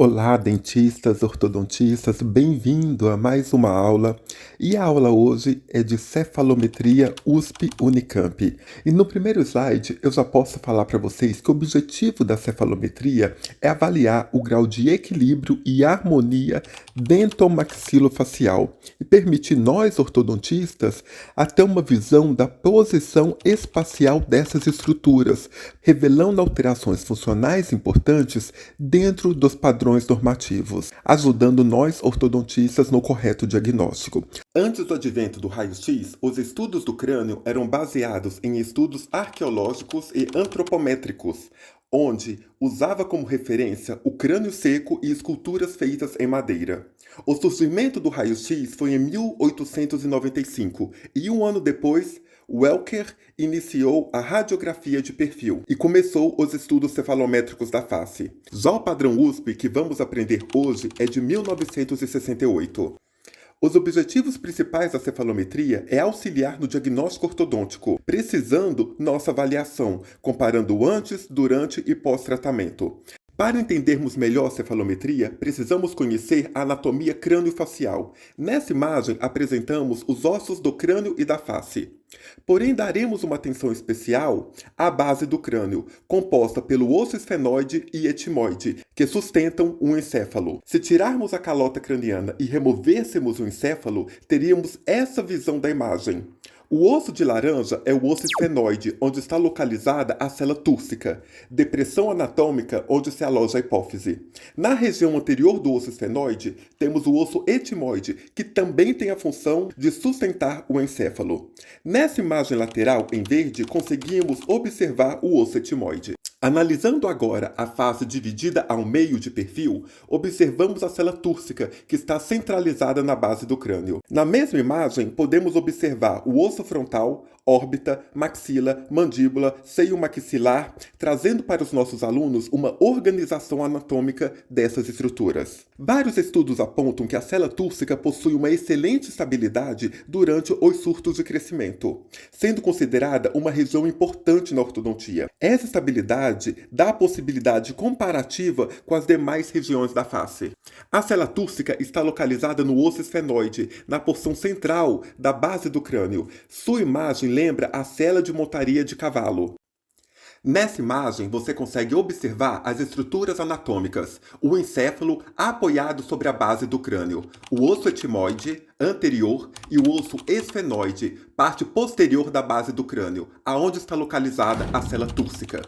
Olá, dentistas, ortodontistas, bem-vindo a mais uma aula. E a aula hoje é de cefalometria USP-Unicamp. E no primeiro slide eu já posso falar para vocês que o objetivo da cefalometria é avaliar o grau de equilíbrio e harmonia dentomaxilofacial e permitir nós, ortodontistas, a ter uma visão da posição espacial dessas estruturas, revelando alterações funcionais importantes dentro dos padrões normativos, ajudando nós ortodontistas no correto diagnóstico. Antes do advento do raio-x, os estudos do crânio eram baseados em estudos arqueológicos e antropométricos, onde usava como referência o crânio seco e esculturas feitas em madeira. O surgimento do raio-x foi em 1895 e um ano depois, Welker iniciou a radiografia de perfil e começou os estudos cefalométricos da face. Já o padrão USP que vamos aprender hoje é de 1968. Os objetivos principais da cefalometria é auxiliar no diagnóstico ortodôntico, precisando nossa avaliação, comparando antes, durante e pós-tratamento. Para entendermos melhor a cefalometria, precisamos conhecer a anatomia crânio-facial. Nessa imagem, apresentamos os ossos do crânio e da face. Porém, daremos uma atenção especial à base do crânio, composta pelo osso esfenoide e etimoide, que sustentam o encéfalo. Se tirarmos a calota craniana e removêssemos o encéfalo, teríamos essa visão da imagem. O osso de laranja é o osso esfenoide, onde está localizada a célula túrcica, depressão anatômica onde se aloja a hipófise. Na região anterior do osso esfenoide, temos o osso etimoide, que também tem a função de sustentar o encéfalo. Nessa imagem lateral, em verde, conseguimos observar o osso etimoide. Analisando agora a face dividida ao meio de perfil, observamos a célula túrcica, que está centralizada na base do crânio. Na mesma imagem, podemos observar o osso frontal, órbita, maxila, mandíbula, seio maxilar, trazendo para os nossos alunos uma organização anatômica dessas estruturas. Vários estudos apontam que a célula túrcica possui uma excelente estabilidade durante os surtos de crescimento, sendo considerada uma região importante na ortodontia. Essa estabilidade dá a possibilidade comparativa com as demais regiões da face. A célula túrcica está localizada no osso esfenoide, na porção central da base do crânio. Sua imagem lembra a sela de montaria de cavalo. Nessa imagem, você consegue observar as estruturas anatômicas, o encéfalo apoiado sobre a base do crânio, o osso etimoide anterior e o osso esfenoide, parte posterior da base do crânio, aonde está localizada a célula túrcica.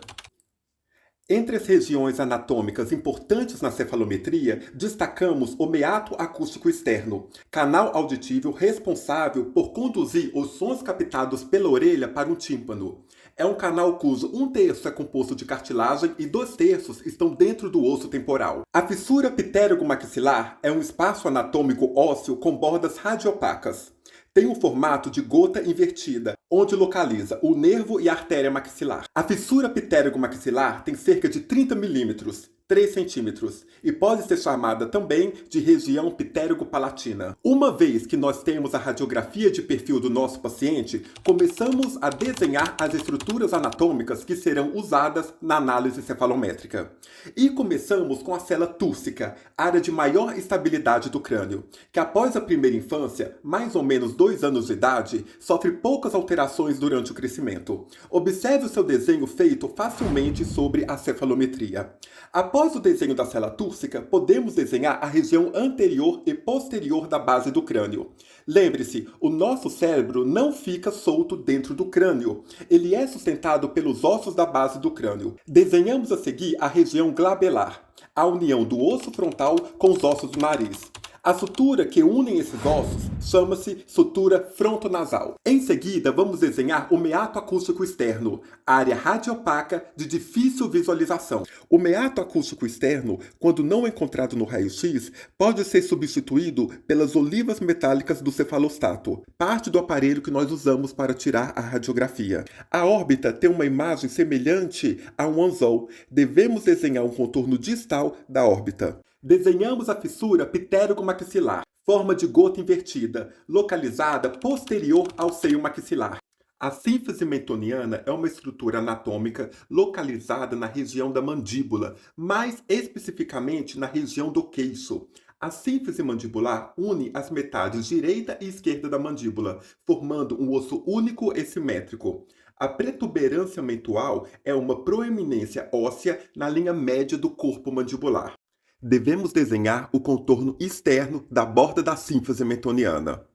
Entre as regiões anatômicas importantes na cefalometria, destacamos o meato acústico externo, canal auditivo responsável por conduzir os sons captados pela orelha para o tímpano. É um canal cujo 1/3 é composto de cartilagem e 2/3 estão dentro do osso temporal. A fissura pitérigo-maxilar é um espaço anatômico ósseo com bordas radiopacas. Tem um formato de gota invertida, onde localiza o nervo e a artéria maxilar. A fissura pitérigo-maxilar tem cerca de 30 milímetros, 3 centímetros, e pode ser chamada também de região pitérigo-palatina. Uma vez que nós temos a radiografia de perfil do nosso paciente, começamos a desenhar as estruturas anatômicas que serão usadas na análise cefalométrica. E começamos com a célula túrcica, área de maior estabilidade do crânio, que após a primeira infância, mais ou menos 2 anos de idade, sofre poucas alterações durante o crescimento. Observe o seu desenho feito facilmente sobre a cefalometria. Após o desenho da célula túrcica, podemos desenhar a região anterior e posterior da base do crânio. Lembre-se, o nosso cérebro não fica solto dentro do crânio. Ele é sustentado pelos ossos da base do crânio. Desenhamos a seguir a região glabelar, a união do osso frontal com os ossos do nariz. A sutura que une esses ossos chama-se sutura frontonasal. Em seguida, vamos desenhar o meato acústico externo, área radiopaca de difícil visualização. O meato acústico externo, quando não encontrado no raio-x, pode ser substituído pelas olivas metálicas do cefalostato, parte do aparelho que nós usamos para tirar a radiografia. A órbita tem uma imagem semelhante a um anzol. Devemos desenhar um contorno distal da órbita. Desenhamos a fissura pitérigo-maxilar, forma de gota invertida, localizada posterior ao seio maxilar. A sínfise mentoniana é uma estrutura anatômica localizada na região da mandíbula, mais especificamente na região do queixo. A sínfise mandibular une as metades direita e esquerda da mandíbula, formando um osso único e simétrico. A protuberância mentual é uma proeminência óssea na linha média do corpo mandibular. Devemos desenhar o contorno externo da borda da sínfise mentoniana.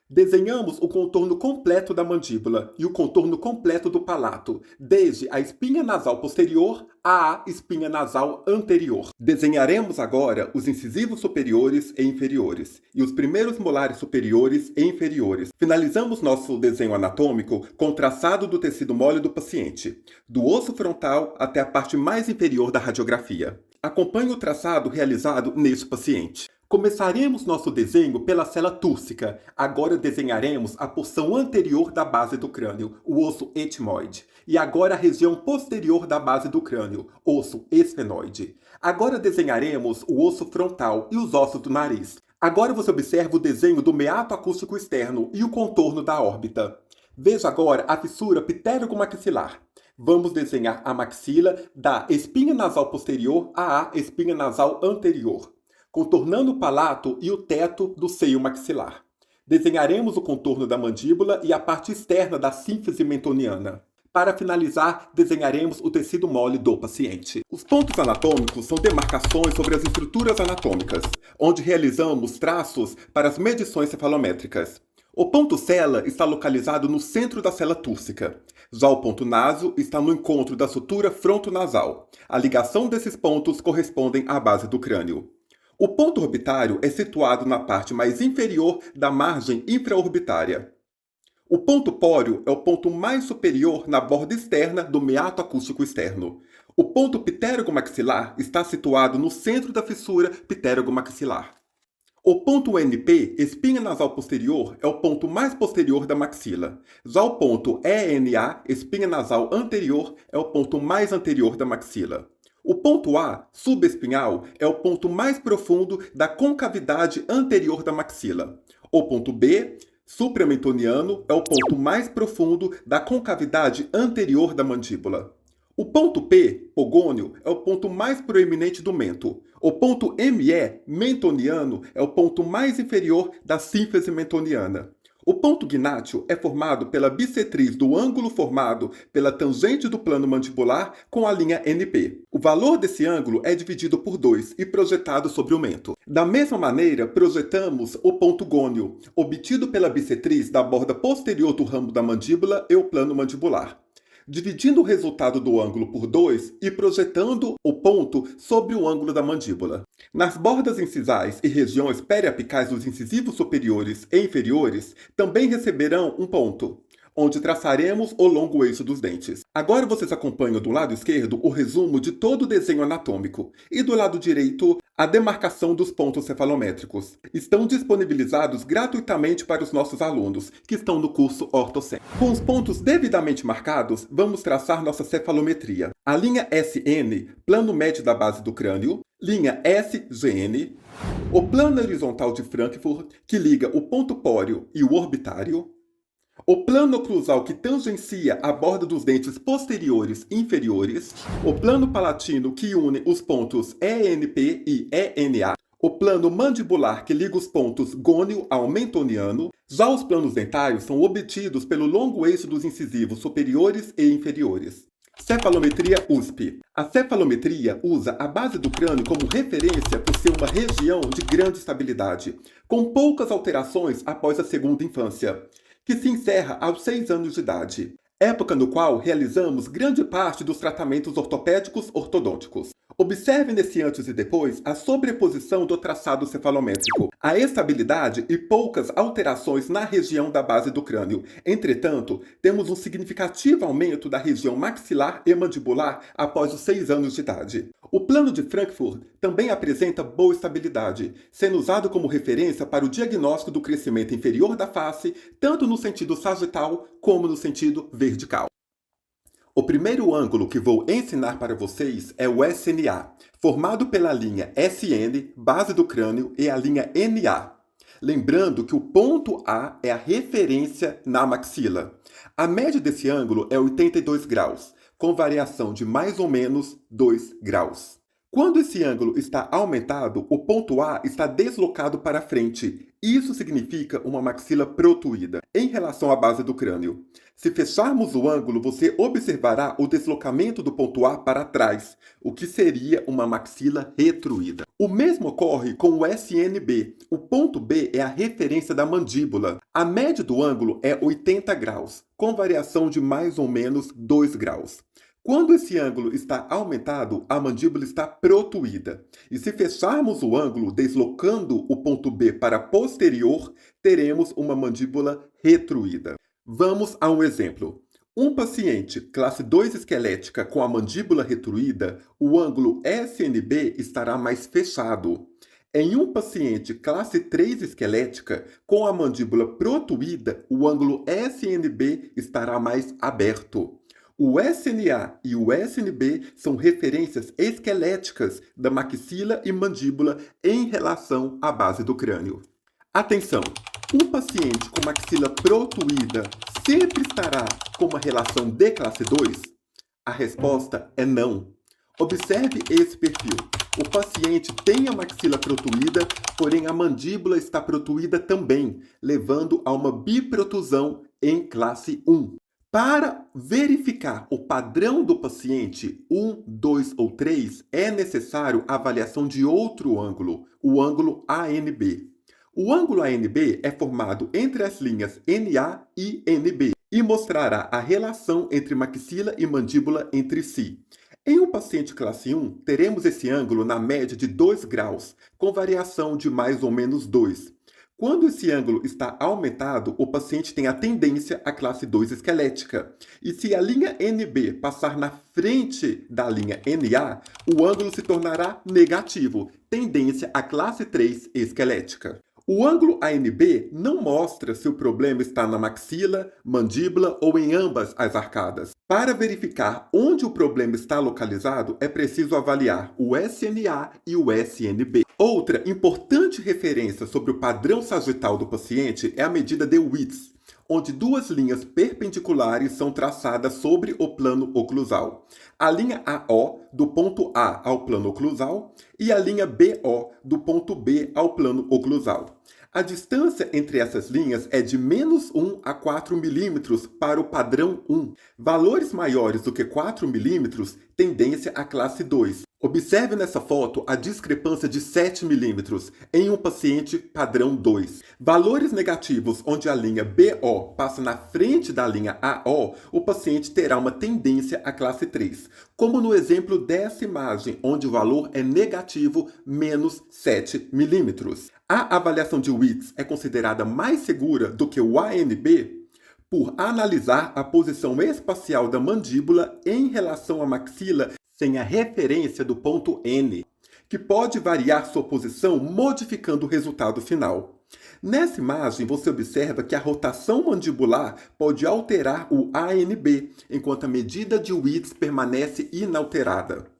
Desenhamos o contorno completo da mandíbula e o contorno completo do palato, desde a espinha nasal posterior à espinha nasal anterior. Desenharemos agora os incisivos superiores e inferiores e os primeiros molares superiores e inferiores. Finalizamos nosso desenho anatômico com o traçado do tecido mole do paciente, do osso frontal até a parte mais inferior da radiografia. Acompanhe o traçado realizado neste paciente. Começaremos nosso desenho pela cela túrcica. Agora desenharemos a porção anterior da base do crânio, o osso etmoide. E agora a região posterior da base do crânio, osso esfenoide. Agora desenharemos o osso frontal e os ossos do nariz. Agora você observa o desenho do meato acústico externo e o contorno da órbita. Veja agora a fissura pterygomaxilar. Vamos desenhar a maxila da espinha nasal posterior à espinha nasal anterior, contornando o palato e o teto do seio maxilar. Desenharemos o contorno da mandíbula e a parte externa da sínfise mentoniana. Para finalizar, desenharemos o tecido mole do paciente. Os pontos anatômicos são demarcações sobre as estruturas anatômicas, onde realizamos traços para as medições cefalométricas. O ponto cela está localizado no centro da cela túrcica. Já o ponto naso está no encontro da sutura frontonasal. A ligação desses pontos correspondem à base do crânio. O ponto orbitário é situado na parte mais inferior da margem infraorbitária. O ponto póreo é o ponto mais superior na borda externa do meato acústico externo. O ponto pterygomaxilar está situado no centro da fissura pterygomaxilar. O ponto NP, espinha nasal posterior, é o ponto mais posterior da maxila. Já o ponto ENA, espinha nasal anterior, é o ponto mais anterior da maxila. O ponto A, subespinhal, é o ponto mais profundo da concavidade anterior da maxila. O ponto B, supramentoniano, é o ponto mais profundo da concavidade anterior da mandíbula. O ponto P, pogônio, é o ponto mais proeminente do mento. O ponto ME, mentoniano, é o ponto mais inferior da sínfise mentoniana. O ponto gnátio é formado pela bissetriz do ângulo formado pela tangente do plano mandibular com a linha NP. O valor desse ângulo é dividido por 2 e projetado sobre o mento. Da mesma maneira, projetamos o ponto gônio, obtido pela bissetriz da borda posterior do ramo da mandíbula e o plano mandibular, dividindo o resultado do ângulo por 2 e projetando o ponto sobre o ângulo da mandíbula. Nas bordas incisais e regiões periapicais dos incisivos superiores e inferiores, também receberão um ponto, onde traçaremos o longo eixo dos dentes. Agora vocês acompanham do lado esquerdo o resumo de todo o desenho anatômico e do lado direito a demarcação dos pontos cefalométricos. Estão disponibilizados gratuitamente para os nossos alunos que estão no curso OrtoCem. Com os pontos devidamente marcados, vamos traçar nossa cefalometria. A linha SN, plano médio da base do crânio, linha SGN, o plano horizontal de Frankfurt, que liga o ponto póreo e o orbitário, o plano oclusal que tangencia a borda dos dentes posteriores e inferiores, o plano palatino que une os pontos ENP e ENA, o plano mandibular que liga os pontos gônio ao mentoniano. Já os planos dentários são obtidos pelo longo eixo dos incisivos superiores e inferiores. Cefalometria USP. A cefalometria usa a base do crânio como referência por ser uma região de grande estabilidade, com poucas alterações após a segunda infância, que se encerra aos 6 anos de idade, época no qual realizamos grande parte dos tratamentos ortopédicos ortodônticos. Observe nesse antes e depois a sobreposição do traçado cefalométrico, a estabilidade e poucas alterações na região da base do crânio. Entretanto, temos um significativo aumento da região maxilar e mandibular após os 6 anos de idade. O plano de Frankfurt também apresenta boa estabilidade, sendo usado como referência para o diagnóstico do crescimento inferior da face, tanto no sentido sagital como no sentido vertical. O primeiro ângulo que vou ensinar para vocês é o SNA, formado pela linha SN, base do crânio, e a linha NA, Lembrando que o ponto A é a referência na maxila. A média desse ângulo é 82 graus, com variação de mais ou menos 2 graus. Quando esse ângulo está aumentado, o ponto A está deslocado para frente. Isso significa uma maxila protuída em relação à base do crânio. Se fecharmos o ângulo, você observará o deslocamento do ponto A para trás, o que seria uma maxila retruída. O mesmo ocorre com o SNB. O ponto B é a referência da mandíbula. A média do ângulo é 80 graus, com variação de mais ou menos 2 graus. Quando esse ângulo está aumentado, a mandíbula está protuída. E se fecharmos o ângulo deslocando o ponto B para posterior, teremos uma mandíbula retruída. Vamos a um exemplo. Um paciente classe 2 esquelética com a mandíbula retruída, o ângulo SNB estará mais fechado. Em um paciente classe 3 esquelética com a mandíbula protuída, o ângulo SNB estará mais aberto. O SNA e o SNB são referências esqueléticas da maxila e mandíbula em relação à base do crânio. Atenção! Um paciente com maxila protuída sempre estará com uma relação de classe 2? A resposta é não. Observe esse perfil. O paciente tem a maxila protuída, porém a mandíbula está protuída também, levando a uma biprotusão em classe 1. Para verificar o padrão do paciente 1, 2 ou 3, é necessário a avaliação de outro ângulo, o ângulo ANB. O ângulo ANB é formado entre as linhas NA e NB e mostrará a relação entre maxila e mandíbula entre si. Em um paciente classe 1, teremos esse ângulo na média de 2 graus, com variação de mais ou menos 2. Quando esse ângulo está aumentado, o paciente tem a tendência à classe 2 esquelética. E se a linha NB passar na frente da linha NA, o ângulo se tornará negativo, tendência à classe 3 esquelética. O ângulo ANB não mostra se o problema está na maxila, mandíbula ou em ambas as arcadas. Para verificar onde o problema está localizado, é preciso avaliar o SNA e o SNB. Outra importante referência sobre o padrão sagital do paciente é a medida de Witts, onde duas linhas perpendiculares são traçadas sobre o plano oclusal. A linha AO do ponto A ao plano oclusal e a linha BO do ponto B ao plano oclusal. A distância entre essas linhas é de menos 1 a 4 milímetros para o padrão 1. Valores maiores do que 4 milímetros, tendência à classe 2. Observe nessa foto a discrepância de 7 milímetros em um paciente padrão 2. Valores negativos onde a linha BO passa na frente da linha AO, o paciente terá uma tendência à classe 3, como no exemplo dessa imagem, onde o valor é negativo menos 7 milímetros. A avaliação de Witts é considerada mais segura do que o ANB por analisar a posição espacial da mandíbula em relação à maxila sem a referência do ponto N, que pode variar sua posição modificando o resultado final. Nessa imagem, você observa que a rotação mandibular pode alterar o ANB, enquanto a medida de Witts permanece inalterada.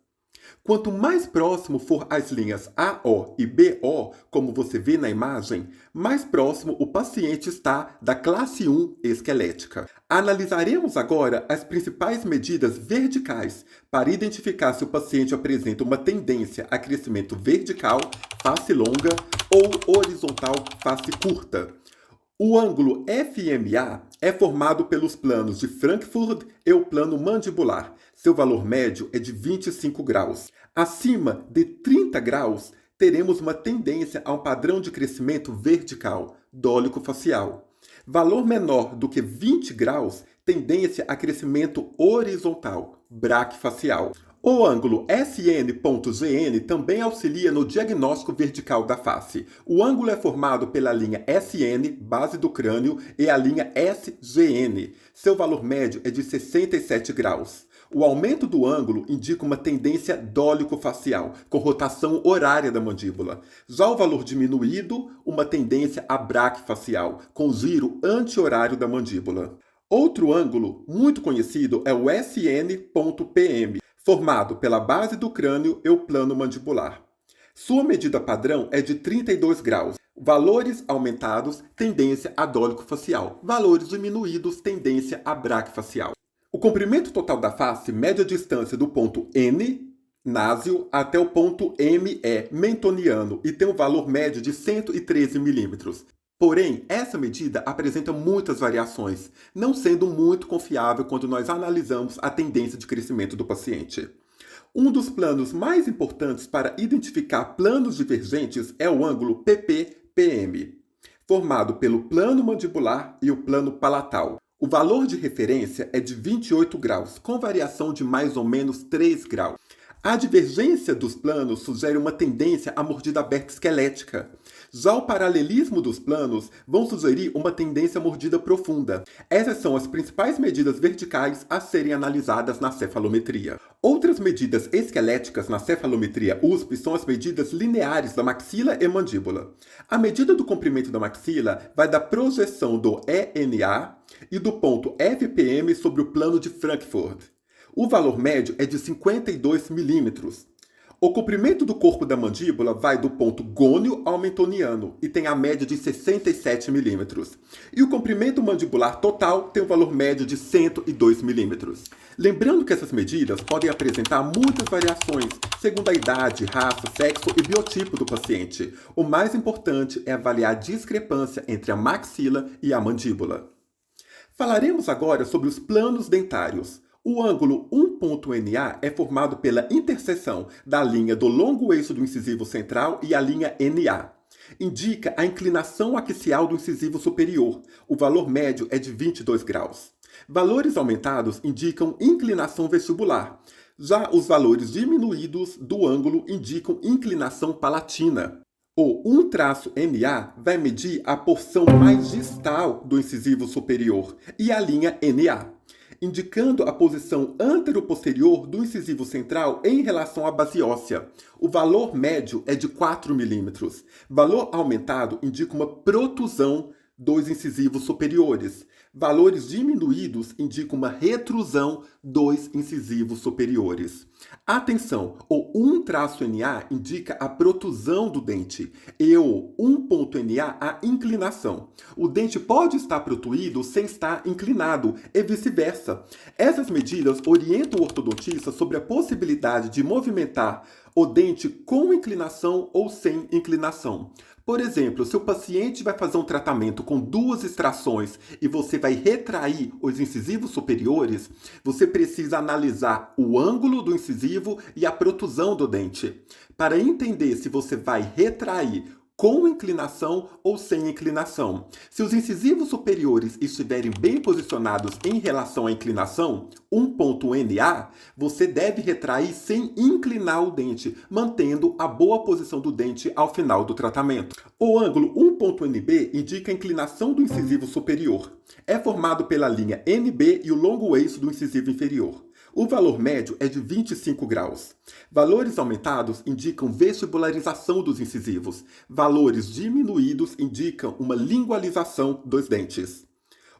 Quanto mais próximo for as linhas AO e BO, como você vê na imagem, mais próximo o paciente está da classe 1 esquelética. Analisaremos agora as principais medidas verticais para identificar se o paciente apresenta uma tendência a crescimento vertical, face longa, ou horizontal, face curta. O ângulo FMA é formado pelos planos de Frankfurt e o plano mandibular. Seu valor médio é de 25 graus. Acima de 30 graus, teremos uma tendência a um padrão de crescimento vertical, dólico-facial. Valor menor do que 20 graus, tendência a crescimento horizontal, braquifacial. O ângulo SN.GN também auxilia no diagnóstico vertical da face. O ângulo é formado pela linha SN, base do crânio, e a linha SGN. Seu valor médio é de 67 graus. O aumento do ângulo indica uma tendência dólico-facial, com rotação horária da mandíbula. Já o valor diminuído, uma tendência a braquifacial, com giro anti-horário da mandíbula. Outro ângulo muito conhecido é o SN.PM, formado pela base do crânio e o plano mandibular. Sua medida padrão é de 32 graus. Valores aumentados, tendência adólico-facial. Valores diminuídos, tendência abraquifacial. O comprimento total da face mede a distância do ponto N, násio, até o ponto ME, mentoniano, e tem um valor médio de 113 milímetros. Porém, essa medida apresenta muitas variações, não sendo muito confiável quando nós analisamos a tendência de crescimento do paciente. Um dos planos mais importantes para identificar planos divergentes é o ângulo PP-PM, formado pelo plano mandibular e o plano palatal. O valor de referência é de 28 graus, com variação de mais ou menos 3 graus. A divergência dos planos sugere uma tendência à mordida aberta esquelética. Já o paralelismo dos planos vão sugerir uma tendência à mordida profunda. Essas são as principais medidas verticais a serem analisadas na cefalometria. Outras medidas esqueléticas na cefalometria USP são as medidas lineares da maxila e mandíbula. A medida do comprimento da maxila vai da projeção do ENA e do ponto FPM sobre o plano de Frankfurt. O valor médio é de 52 milímetros. O comprimento do corpo da mandíbula vai do ponto gônio ao mentoniano e tem a média de 67 milímetros. E o comprimento mandibular total tem o valor médio de 102 milímetros. Lembrando que essas medidas podem apresentar muitas variações, segundo a idade, raça, sexo e biotipo do paciente. O mais importante é avaliar a discrepância entre a maxila e a mandíbula. Falaremos agora sobre os planos dentários. O ângulo 1.NA é formado pela interseção da linha do longo eixo do incisivo central e a linha NA. Indica a inclinação axial do incisivo superior. O valor médio é de 22 graus. Valores aumentados indicam inclinação vestibular. Já os valores diminuídos do ângulo indicam inclinação palatina. O 1-NA vai medir a porção mais distal do incisivo superior e a linha NA, indicando a posição antero-posterior do incisivo central em relação à base óssea. O valor médio é de 4 milímetros. Valor aumentado indica uma protusão dos incisivos superiores. Valores diminuídos indicam uma retrusão dos incisivos superiores. Atenção, o 1-NA indica a protusão do dente e o 1.NA a inclinação. O dente pode estar protuído sem estar inclinado e vice-versa. Essas medidas orientam o ortodontista sobre a possibilidade de movimentar o dente com inclinação ou sem inclinação. Por exemplo, se o paciente vai fazer um tratamento com 2 extrações e você vai retrair os incisivos superiores, você precisa analisar o ângulo do incisivo e a protusão do dente, para entender se você vai retrair com inclinação ou sem inclinação. Se os incisivos superiores estiverem bem posicionados em relação à inclinação, 1.NA, você deve retrair sem inclinar o dente, mantendo a boa posição do dente ao final do tratamento. O ângulo 1.NB indica a inclinação do incisivo superior. É formado pela linha NB e o longo eixo do incisivo inferior. O valor médio é de 25 graus. Valores aumentados indicam vestibularização dos incisivos. Valores diminuídos indicam uma lingualização dos dentes.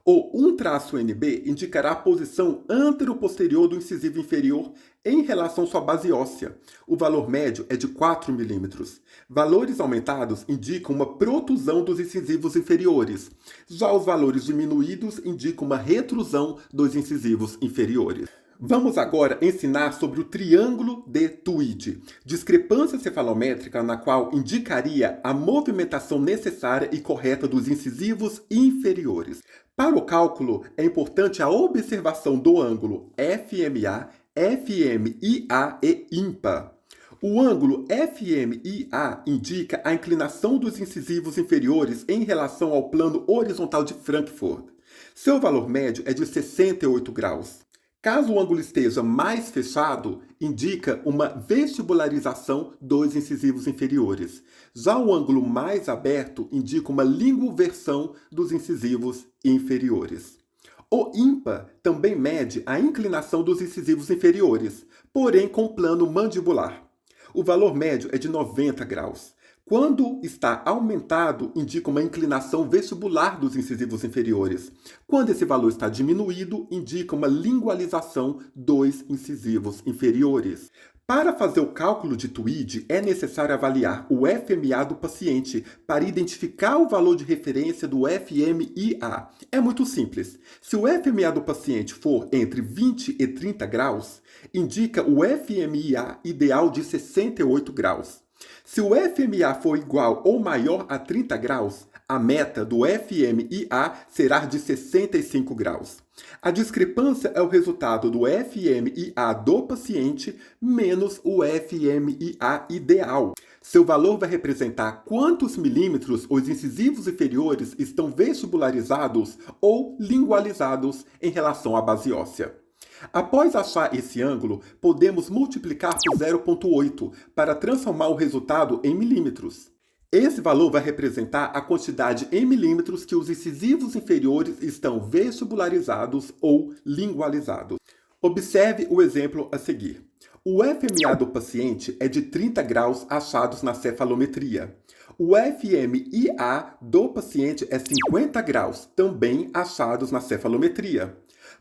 O 1-NB indicará a posição antero-posterior do incisivo inferior em relação à sua base óssea. O valor médio é de 4 milímetros. Valores aumentados indicam uma protusão dos incisivos inferiores. Já os valores diminuídos indicam uma retrusão dos incisivos inferiores. Vamos agora ensinar sobre o triângulo de Tweed, discrepância cefalométrica na qual indicaria a movimentação necessária e correta dos incisivos inferiores. Para o cálculo, é importante a observação do ângulo FMA, FMIA e ímpar. O ângulo FMIA indica a inclinação dos incisivos inferiores em relação ao plano horizontal de Frankfurt. Seu valor médio é de 68 graus. Caso o ângulo esteja mais fechado, indica uma vestibularização dos incisivos inferiores. Já o ângulo mais aberto indica uma linguversão dos incisivos inferiores. O ímpar também mede a inclinação dos incisivos inferiores, porém com plano mandibular. O valor médio é de 90 graus. Quando está aumentado, indica uma inclinação vestibular dos incisivos inferiores. Quando esse valor está diminuído, indica uma lingualização dos incisivos inferiores. Para fazer o cálculo de TWID, é necessário avaliar o FMA do paciente para identificar o valor de referência do FMIA. É muito simples. Se o FMA do paciente for entre 20 e 30 graus, indica o FMIA ideal de 68 graus. Se o FMA for igual ou maior a 30 graus, a meta do FMIA será de 65 graus. A discrepância é o resultado do FMIA do paciente menos o FMIA ideal. Seu valor vai representar quantos milímetros os incisivos inferiores estão vestibularizados ou lingualizados em relação à base óssea. Após achar esse ângulo, podemos multiplicar por 0,8 para transformar o resultado em milímetros. Esse valor vai representar a quantidade em milímetros que os incisivos inferiores estão vestibularizados ou lingualizados. Observe o exemplo a seguir. O FMA do paciente é de 30 graus achados na cefalometria. O FMIA do paciente é 50 graus, também achados na cefalometria.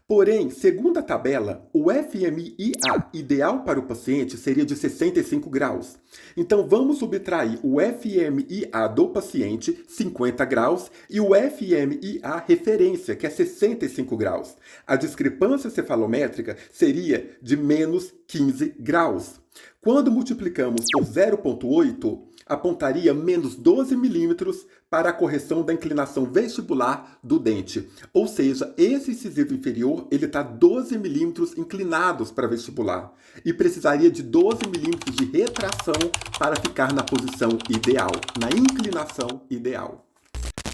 Porém, segundo a tabela, o FMIA ideal para o paciente seria de 65 graus. Então, vamos subtrair o FMIA do paciente, 50 graus, e o FMIA referência, que é 65 graus. A discrepância cefalométrica seria de menos 15 graus. Quando multiplicamos por 0,8, apontaria menos 12 milímetros para a correção da inclinação vestibular do dente. Ou seja, esse incisivo inferior está 12 milímetros inclinados para vestibular e precisaria de 12 milímetros de retração para ficar na posição ideal, na inclinação ideal.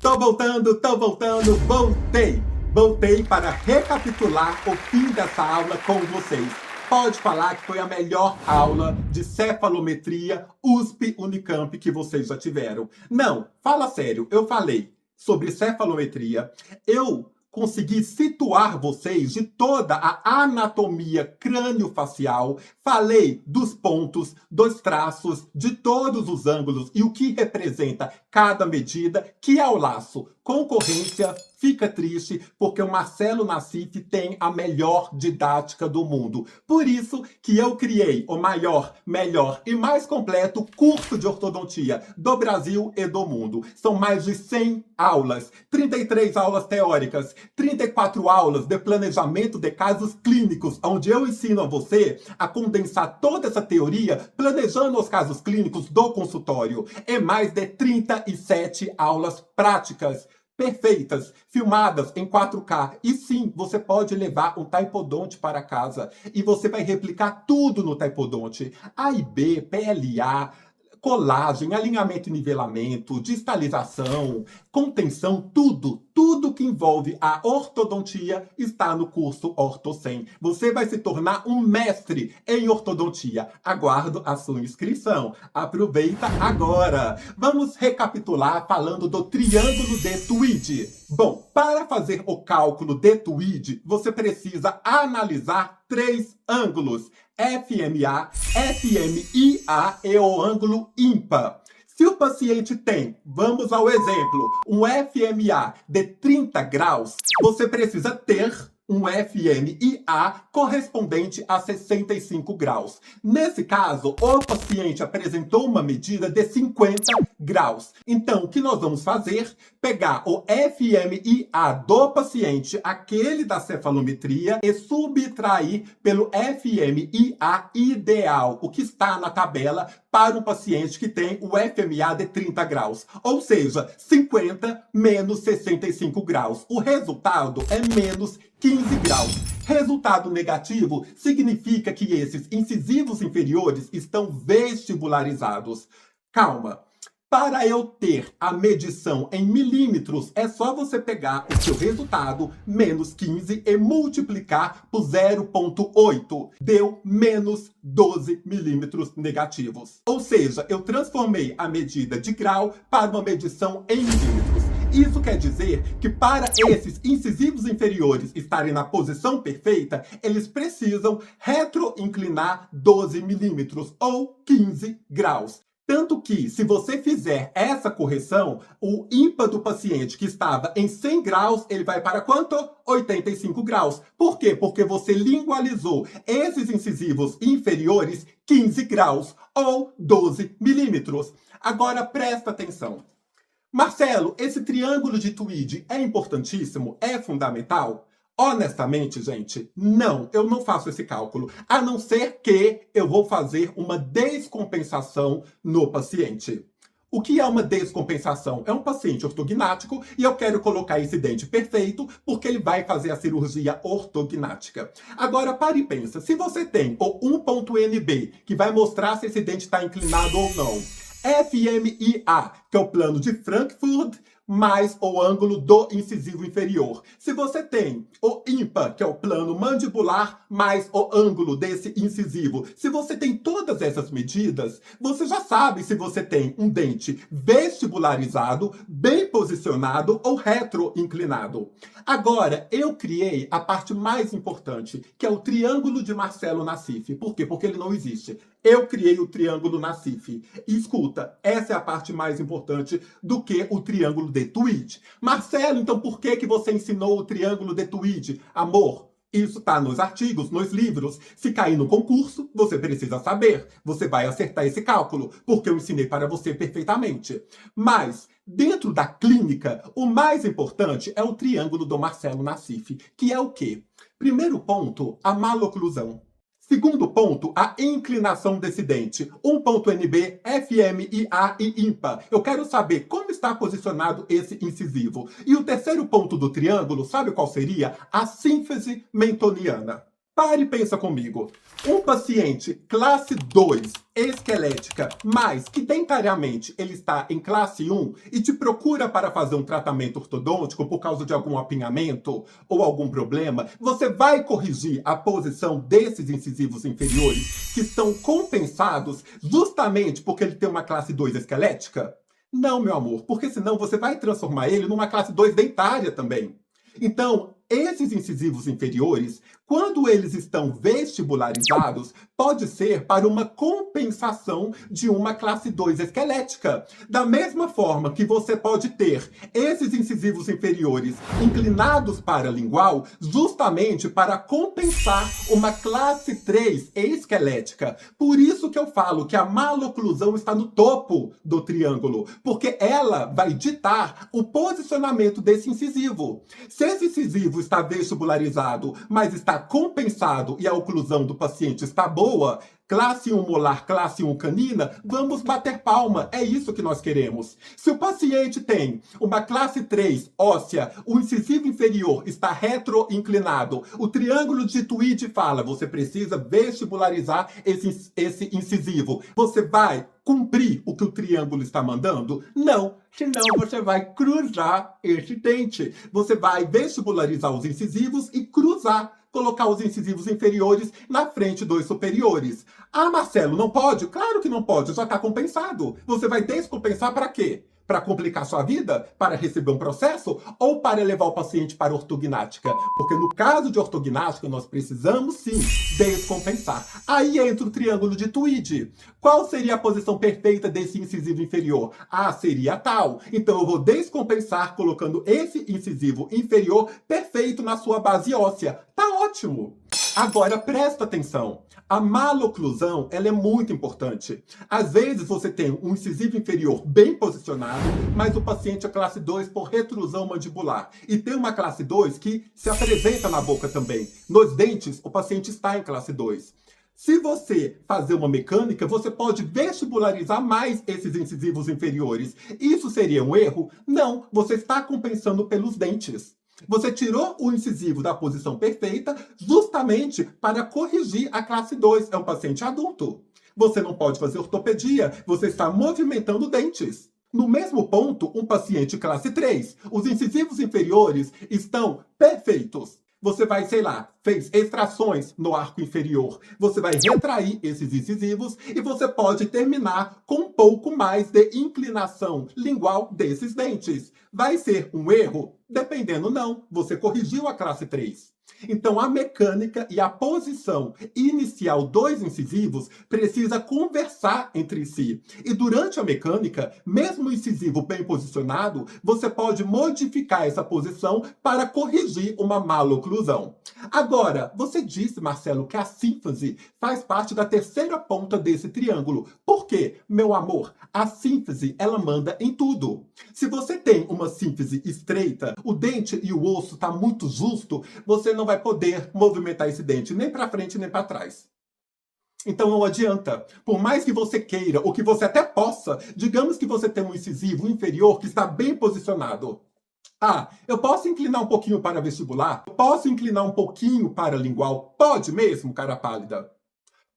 Tô voltando, voltei! Voltei para recapitular o fim dessa aula com vocês. Pode falar que foi a melhor aula de cefalometria USP-Unicamp que vocês já tiveram. Não, fala sério, eu falei sobre cefalometria, eu consegui situar vocês de toda a anatomia crânio-facial, falei dos pontos, dos traços, de todos os ângulos e o que representa cada medida, que é o laço. Concorrência fica triste porque o Marcelo Nassif tem a melhor didática do mundo. Por isso que eu criei o maior, melhor e mais completo curso de ortodontia do Brasil e do mundo. São mais de 100 aulas, 33 aulas teóricas, 34 aulas de planejamento de casos clínicos, onde eu ensino a você a condensar toda essa teoria planejando os casos clínicos do consultório. E mais de 37 aulas práticas perfeitas, filmadas em 4K. E sim, você pode levar um Typodonte para casa e você vai replicar tudo no Typodonte. A e B, PLA, colagem, alinhamento e nivelamento, distalização, contenção, tudo que envolve a ortodontia está no curso Orto 100. Você vai se tornar um mestre em ortodontia. Aguardo a sua inscrição. Aproveita agora. Vamos recapitular falando do triângulo de TWID. Bom, para fazer o cálculo de TWID, você precisa analisar 3 ângulos: FMA, FMIA e o ângulo ímpar. Se o paciente tem, vamos ao exemplo, um FMA de 30 graus, você precisa ter um FMIA correspondente a 65 graus. Nesse caso, o paciente apresentou uma medida de 50 graus. Então, o que nós vamos fazer? Pegar o FMIA do paciente, aquele da cefalometria, e subtrair pelo FMIA ideal, o que está na tabela para um paciente que tem o FMA de 30 graus. Ou seja, 50 menos 65 graus. O resultado é menos 15 graus. Resultado negativo significa que esses incisivos inferiores estão vestibularizados. Calma. Para eu ter a medição em milímetros, é só você pegar o seu resultado, menos 15, e multiplicar por 0,8. Deu menos 12 milímetros negativos. Ou seja, eu transformei a medida de grau para uma medição em milímetros. Isso quer dizer que para esses incisivos inferiores estarem na posição perfeita, eles precisam retroinclinar 12 milímetros ou 15 graus. Tanto que, se você fizer essa correção, o ímpar do paciente que estava em 100 graus, ele vai para quanto? 85 graus. Por quê? Porque você lingualizou esses incisivos inferiores 15 graus ou 12 milímetros. Agora, presta atenção. Marcelo, esse triângulo de Tweed é importantíssimo? É fundamental? Honestamente, gente, não, eu não faço esse cálculo, a não ser que eu vou fazer uma descompensação no paciente. O que é uma descompensação? É um paciente ortognático e eu quero colocar esse dente perfeito porque ele vai fazer a cirurgia ortognática. Agora, pare e pensa, se você tem o 1.NB, que vai mostrar se esse dente está inclinado ou não, FMIA, que é o plano de Frankfurt, mais o ângulo do incisivo inferior. Se você tem o ímpar, que é o plano mandibular, mais o ângulo desse incisivo, se você tem todas essas medidas, você já sabe se você tem um dente vestibularizado, bem posicionado ou retroinclinado. Agora, eu criei a parte mais importante, que é o triângulo de Marcelo Nassif. Por quê? Porque ele não existe. Eu criei o triângulo Nassif. E escuta, essa é a parte mais importante do que o triângulo de Tweed. Marcelo, então por que você ensinou o triângulo de Tweed? Amor, isso está nos artigos, nos livros. Se cair no concurso, você precisa saber. Você vai acertar esse cálculo, porque eu ensinei para você perfeitamente. Mas, dentro da clínica, o mais importante é o triângulo do Marcelo Nassif, que é o quê? Primeiro ponto, a maloclusão. Segundo ponto, a inclinação desse dente. 1.NB, FMIA e ímpar. Eu quero saber como está posicionado esse incisivo. E o terceiro ponto do triângulo, sabe qual seria? A sínfise mentoniana. Pare e pensa comigo. Um paciente classe 2, esquelética, mas que dentariamente ele está em classe 1 e te procura para fazer um tratamento ortodôntico por causa de algum apinhamento ou algum problema, você vai corrigir a posição desses incisivos inferiores que estão compensados justamente porque ele tem uma classe 2 esquelética? Não, meu amor, porque senão você vai transformar ele numa classe 2 dentária também. Então, esses incisivos inferiores, quando eles estão vestibularizados, pode ser para uma compensação de uma classe 2 esquelética. Da mesma forma que você pode ter esses incisivos inferiores inclinados para a lingual, justamente para compensar uma classe 3 esquelética. Por isso que eu falo que a maloclusão está no topo do triângulo, porque ela vai ditar o posicionamento desse incisivo. Se esse incisivo está vestibularizado, mas está compensado e a oclusão do paciente está boa, classe 1 molar, classe 1 canina, vamos bater palma. É isso que nós queremos. Se o paciente tem uma classe 3 óssea, o incisivo inferior está retroinclinado, o triângulo de Tweed fala, você precisa vestibularizar esse incisivo. Você vai cumprir o que o triângulo está mandando? Não, senão você vai cruzar esse dente. Você vai vestibularizar os incisivos e cruzar, colocar os incisivos inferiores na frente dos superiores. Ah, Marcelo, não pode? Claro que não pode, já está compensado. Você vai descompensar para quê? Para complicar sua vida? Para receber um processo? Ou para levar o paciente para ortognática? Porque no caso de ortognática, nós precisamos sim descompensar. Aí entra o triângulo de Tweed. Qual seria a posição perfeita desse incisivo inferior? Ah, seria tal. Então eu vou descompensar colocando esse incisivo inferior perfeito na sua base óssea. Tá ótimo! Agora presta atenção. A maloclusão, ela é muito importante. Às vezes você tem um incisivo inferior bem posicionado, mas o paciente é classe 2 por retrusão mandibular. E tem uma classe 2 que se apresenta na boca também. Nos dentes, o paciente está em classe 2. Se você fazer uma mecânica, você pode vestibularizar mais esses incisivos inferiores. Isso seria um erro? Não, você está compensando pelos dentes. Você tirou o incisivo da posição perfeita justamente para corrigir a classe 2. É um paciente adulto. Você não pode fazer ortopedia, você está movimentando dentes. No mesmo ponto, um paciente classe 3. Os incisivos inferiores estão perfeitos. Você vai, sei lá, fez extrações no arco inferior. Você vai retrair esses incisivos e você pode terminar com um pouco mais de inclinação lingual desses dentes. Vai ser um erro? Dependendo, não. Você corrigiu a classe 3. Então, a mecânica e a posição inicial dos incisivos precisa conversar entre si. E durante a mecânica, mesmo o incisivo bem posicionado, você pode modificar essa posição para corrigir uma maloclusão. Agora, você disse, Marcelo, que a sínfise faz parte da terceira ponta desse triângulo. Por quê? Meu amor, a sínfise, ela manda em tudo. Se você tem uma sínfise estreita, o dente e o osso está muito justo, você não vai poder movimentar esse dente nem para frente nem para trás. Então não adianta. Por mais que você queira, ou que você até possa, digamos que você tem um incisivo inferior que está bem posicionado. Ah, eu posso inclinar um pouquinho para vestibular? Eu posso inclinar um pouquinho para lingual? Pode mesmo, cara pálida?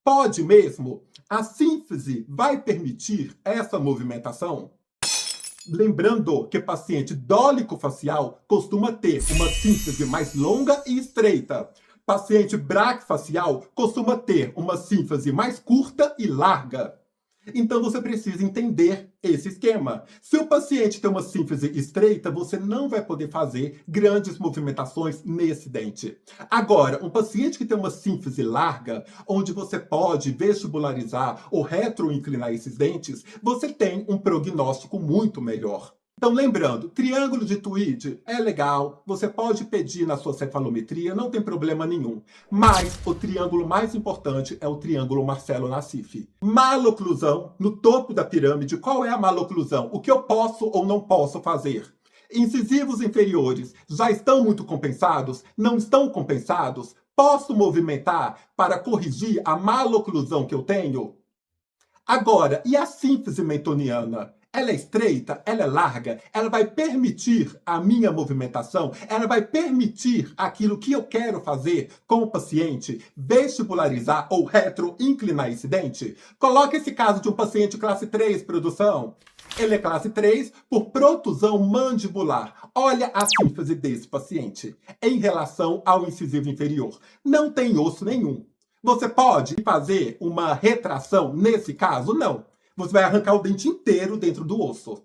Pode mesmo? A sínfise vai permitir essa movimentação? Lembrando que paciente dólico-facial costuma ter uma sínfise mais longa e estreita. Paciente braquifacial costuma ter uma sínfise mais curta e larga. Então você precisa entender esse esquema. Se o paciente tem uma sínfise estreita, você não vai poder fazer grandes movimentações nesse dente. Agora, um paciente que tem uma sínfise larga, onde você pode vestibularizar ou retroinclinar esses dentes, você tem um prognóstico muito melhor. Então, lembrando, triângulo de Tweed é legal, você pode pedir na sua cefalometria, não tem problema nenhum. Mas o triângulo mais importante é o triângulo Marcelo-Nassif. Maloclusão, no topo da pirâmide, qual é a maloclusão? O que eu posso ou não posso fazer? Incisivos inferiores já estão muito compensados? Não estão compensados? Posso movimentar para corrigir a maloclusão que eu tenho? Agora, e a sínfise mentoniana? Ela é estreita? Ela é larga? Ela vai permitir a minha movimentação? Ela vai permitir aquilo que eu quero fazer com o paciente? Vestibularizar ou retroinclinar esse dente? Coloque esse caso de um paciente classe 3, produção. Ele é classe 3 por protusão mandibular. Olha a sínfise desse paciente em relação ao incisivo inferior. Não tem osso nenhum. Você pode fazer uma retração nesse caso? Não. Você vai arrancar o dente inteiro dentro do osso.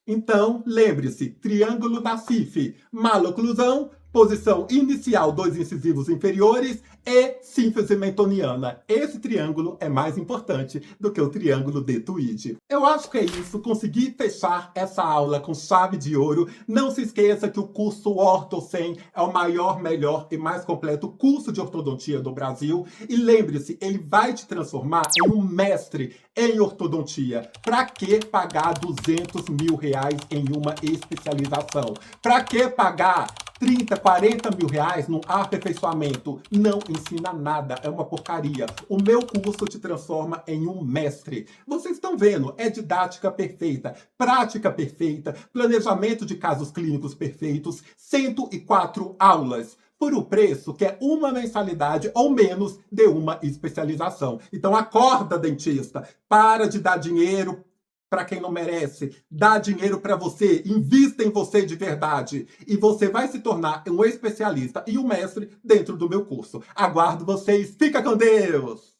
Então, lembre-se, triângulo Nassif, maloclusão, posição inicial dos incisivos inferiores e sínfise mentoniana. Esse triângulo é mais importante do que o triângulo de Tweed. Eu acho que é isso, consegui fechar essa aula com chave de ouro. Não se esqueça que o curso Orto100 é o maior, melhor e mais completo curso de ortodontia do Brasil. E lembre-se, ele vai te transformar em um mestre em ortodontia. Para que pagar 200 mil reais em uma especialização? Para que pagar 30, 40 mil reais num aperfeiçoamento? Não ensina nada, é uma porcaria. O meu curso te transforma em um mestre. Vocês estão vendo, é didática perfeita, prática perfeita, planejamento de casos clínicos perfeitos, 104 aulas por um preço que é uma mensalidade ou menos de uma especialização. Então acorda, dentista, para de dar dinheiro para quem não merece, dá dinheiro para você, invista em você de verdade e você vai se tornar um especialista e um mestre dentro do meu curso. Aguardo vocês, fica com Deus!